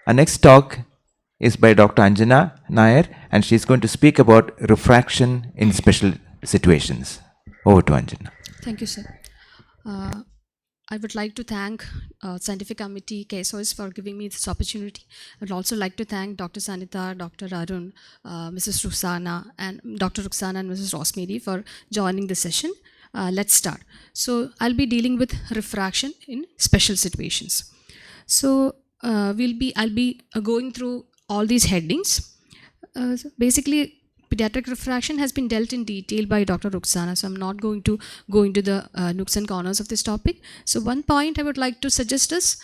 Our next talk is by Dr. Anjana Nair, and she's going to speak about refraction in special situations. Over to Anjana. Thank you, sir. I would like to thank Scientific Committee KSOS for giving me this opportunity. I would also like to thank Dr. Sanita, Dr. Arun, Mrs. Ruxana, and Dr. Ruxana and Mrs. Rosemary for joining the session. Let's start. So I'll be dealing with refraction in special situations. So I'll be going through all these headings. Basically, pediatric refraction has been dealt in detail by Dr. Ruxana, so I'm not going to go into the nooks and corners of this topic. So one point I would like to suggest is,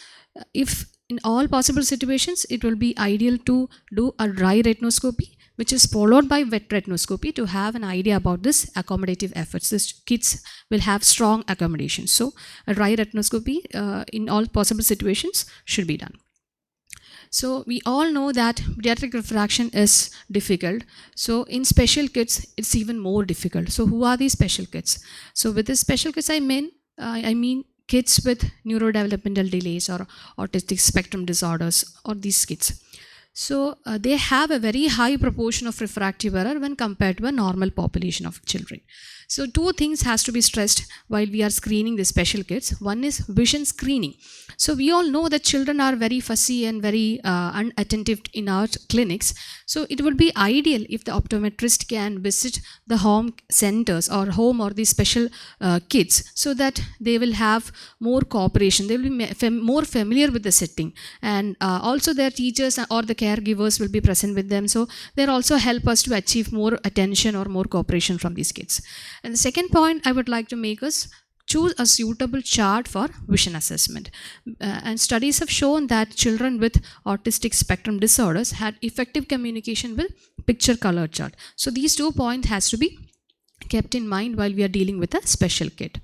if in all possible situations, it will be ideal to do a dry retinoscopy, which is followed by wet retinoscopy, to have an idea about this accommodative efforts. These kids will have strong accommodation. So a dry retinoscopy in all possible situations should be done. So we all know that pediatric refraction is difficult. So in special kids, it's even more difficult. So who are these special kids? So with the special kids, I mean kids with neurodevelopmental delays or autistic spectrum disorders, or these kids. So they have a very high proportion of refractive error when compared to a normal population of children. So two things has to be stressed while we are screening the special kids. One is vision screening. So we all know that children are very fussy and very unattentive in our clinics. So it would be ideal if the optometrist can visit the home centers or home or the special kids, so that they will have more cooperation. They will be more familiar with the setting, and also their teachers or the caregivers will be present with them. So they'll also help us to achieve more attention or more cooperation from these kids. And the second point I would like to make is choose a suitable chart for vision assessment. And studies have shown that children with autistic spectrum disorders had effective communication with picture color chart. So these 2 points has to be kept in mind while we are dealing with a special kid.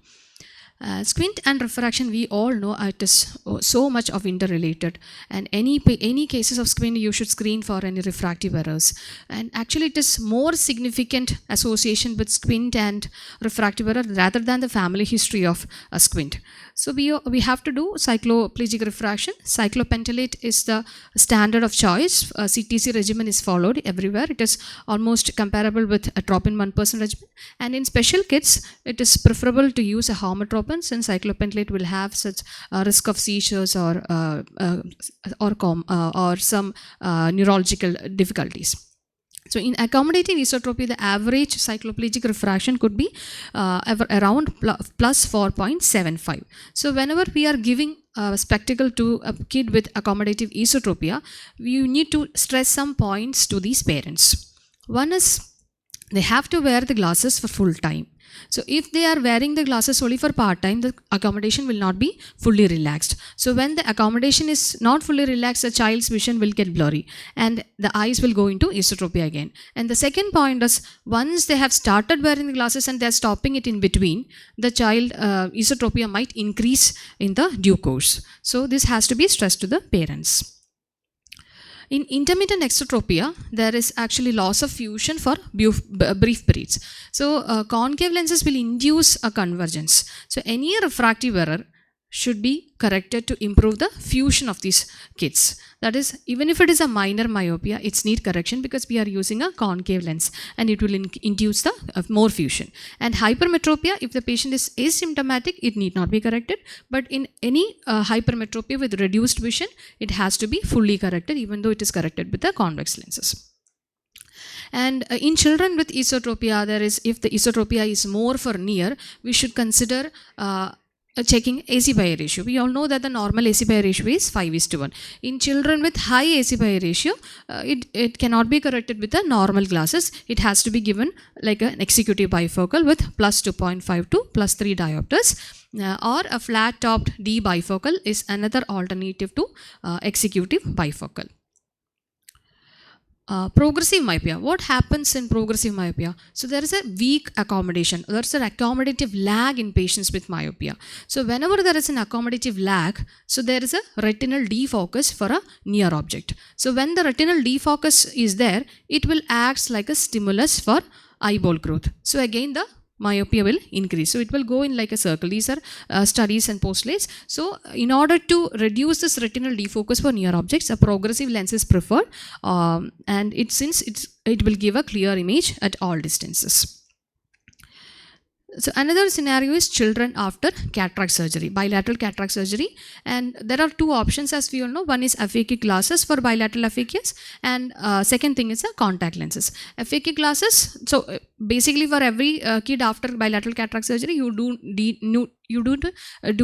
Squint and refraction, we all know it is so much of interrelated, and any cases of squint, you should screen for any refractive errors. And actually it is more significant association with squint and refractive error rather than the family history of a squint. So we have to do cycloplegic refraction. Cyclopentolate is the standard of choice. CTC regimen is followed everywhere. It is almost comparable with a tropin 1% regimen. And in special kids, it is preferable to use a homotropin, since cyclopentolate will have such risk of seizures or some neurological difficulties. So in accommodative esotropy, the average cycloplegic refraction could be around plus 4.75. So whenever we are giving a spectacle to a kid with accommodative esotropia, we need to stress some points to these parents. One is, they have to wear the glasses for full time. So if they are wearing the glasses only for part time, the accommodation will not be fully relaxed. So when the accommodation is not fully relaxed, the child's vision will get blurry and the eyes will go into esotropia again. And the second point is, once they have started wearing the glasses and they are stopping it in between, the child esotropia might increase in the due course. So this has to be stressed to the parents. In intermittent exotropia, there is actually loss of fusion for brief periods. So concave lenses will induce a convergence. So any refractive error should be corrected to improve the fusion of these kids. That is, even if it is a minor myopia, it's need correction because we are using a concave lens and it will induce the more fusion. And hypermetropia, if the patient is asymptomatic, it need not be corrected. But in any hypermetropia with reduced vision, it has to be fully corrected, even though it is corrected with the convex lenses. And in children with esotropia, if the esotropia is more for near, we should consider checking AC by ratio. We all know that the normal AC by ratio is 5:1. In children with high AC by ratio, it cannot be corrected with the normal glasses. It has to be given like an executive bifocal with plus 2.5 to plus 3 diopters, or a flat topped D bifocal is another alternative to executive bifocal. Progressive myopia. What happens in progressive myopia? So there is a weak accommodation. There's an accommodative lag in patients with myopia. So whenever there is an accommodative lag, so there is a retinal defocus for a near object. So when the retinal defocus is there, it will act like a stimulus for eyeball growth. So again, the myopia will increase. So it will go in like a circle. These are studies and postulates. So in order to reduce this retinal defocus for near objects, a progressive lens is preferred, and it will give a clear image at all distances. So another scenario is children after cataract surgery, bilateral cataract surgery, and there are two options, as we all know. One is aphakic glasses for bilateral aphakias, and second thing is contact lenses. Aphakic glasses, so basically for every kid after bilateral cataract surgery, you do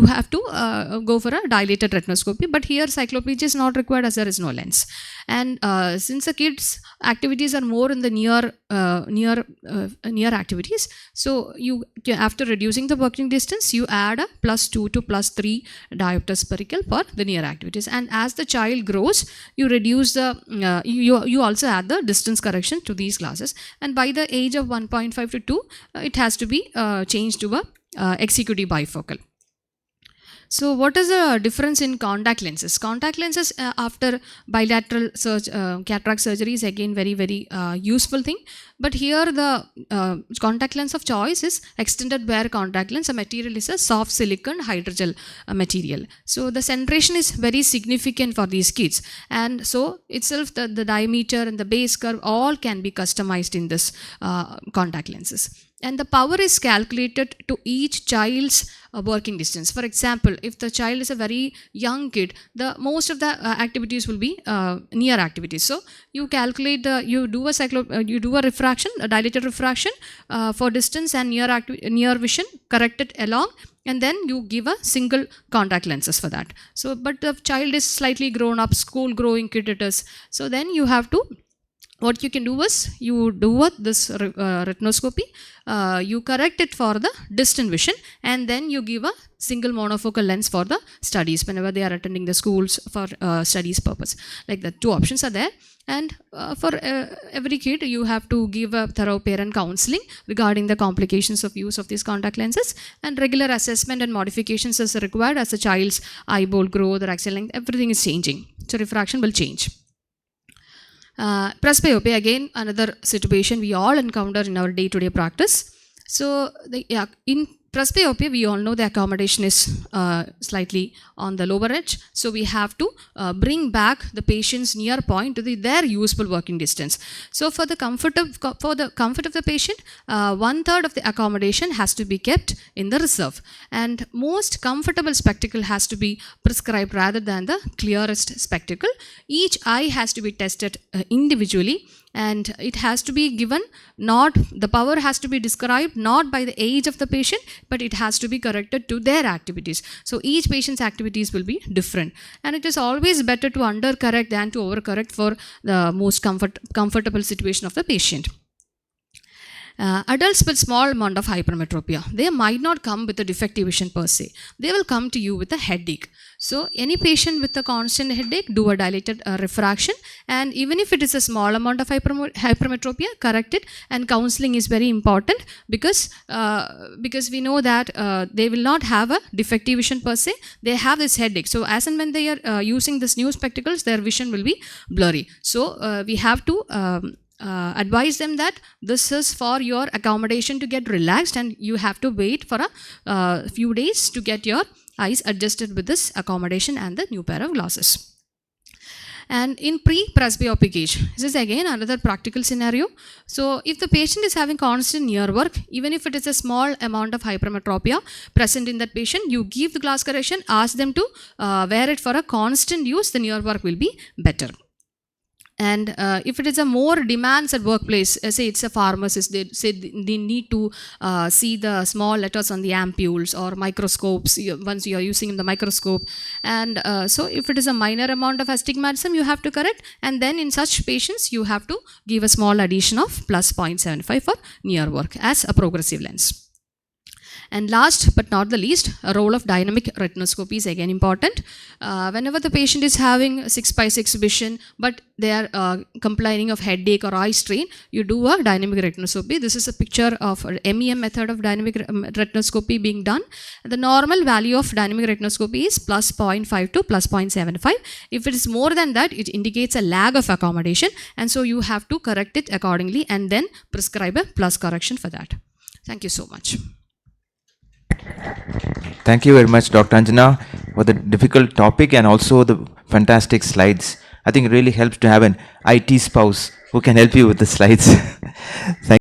have to go for a dilated retinoscopy, but here cycloplegia is not required as there is no lens. And since the kids' activities are more in the near activities, so you after reducing the working distance, you add a +2 to +3 diopters perical for the near activities. And as the child grows, you reduce the you also add the distance correction to these glasses. And by the age of 1.5 to 2, it has to be changed to a executive bifocal. So what is the difference in contact lenses? Contact lenses after bilateral cataract surgery is again very useful thing. But here the contact lens of choice is extended wear contact lens. The material is a soft silicon hydrogel material. So the centration is very significant for these kids. And so itself the diameter and the base curve all can be customized in this contact lenses. And the power is calculated to each child's working distance. For example, if the child is a very young kid, the most of the activities will be near activities. So you calculate you do a refraction, a dilated refraction for distance and near vision, correct it along, and then you give a single contact lenses for that. So but the child is slightly grown up, school growing kid it is. So then you have to, what you can do is, you do this retinoscopy, you correct it for the distant vision, and then you give a single monofocal lens for the studies whenever they are attending the schools for studies purpose. Like the two options are there. And for every kid, you have to give a thorough parent counseling regarding the complications of use of these contact lenses, and regular assessment and modifications is required as the child's eyeball growth or axial length, everything is changing. So refraction will change. Presbyopia, again another situation we all encounter in our day-to-day practice. So in presbyopia, we all know the accommodation is slightly on the lower edge. So we have to bring back the patient's near point to their useful working distance. So for the comfort of the patient, 1/3 of the accommodation has to be kept in the reserve, and most comfortable spectacle has to be prescribed rather than the clearest spectacle. Each eye has to be tested individually, and it has to be given, the power has to be described not by the age of the patient, but it has to be corrected to their activities. So each patient's activities will be different, and it is always better to undercorrect than to overcorrect for the most comfortable situation of the patient. Adults with small amount of hypermetropia, they might not come with a defective vision per se. They will come to you with a headache. So any patient with a constant headache, do a dilated refraction, and even if it is a small amount of hypermetropia, correct it. And counseling is very important because we know that they will not have a defective vision per se. They have this headache. So as and when they are using this new spectacles, their vision will be blurry. So we have to advise them that this is for your accommodation to get relaxed, and you have to wait for a few days to get your eyes adjusted with this accommodation and the new pair of glasses. And in pre-presbyopic age, this is again another practical scenario. So if the patient is having constant near work, even if it is a small amount of hypermetropia present in that patient, you give the glass correction, ask them to wear it for a constant use, the near work will be better. And if it is a more demands at workplace, say it's a pharmacist, they say they need to see the small letters on the ampules or microscopes once you are using the microscope. And so if it is a minor amount of astigmatism, you have to correct. And then in such patients, you have to give a small addition of +0.75 for near work as a progressive lens. And last but not the least, a role of dynamic retinoscopy is again important. Whenever the patient is having 6/6 vision, but they are complaining of headache or eye strain, you do a dynamic retinoscopy. This is a picture of MEM method of dynamic retinoscopy being done. The normal value of dynamic retinoscopy is +0.5 to +0.75. If it is more than that, it indicates a lag of accommodation, and so you have to correct it accordingly and then prescribe a plus correction for that. Thank you so much. Thank you very much, Dr. Anjana, for the difficult topic and also the fantastic slides. I think it really helps to have an IT spouse who can help you with the slides. Thank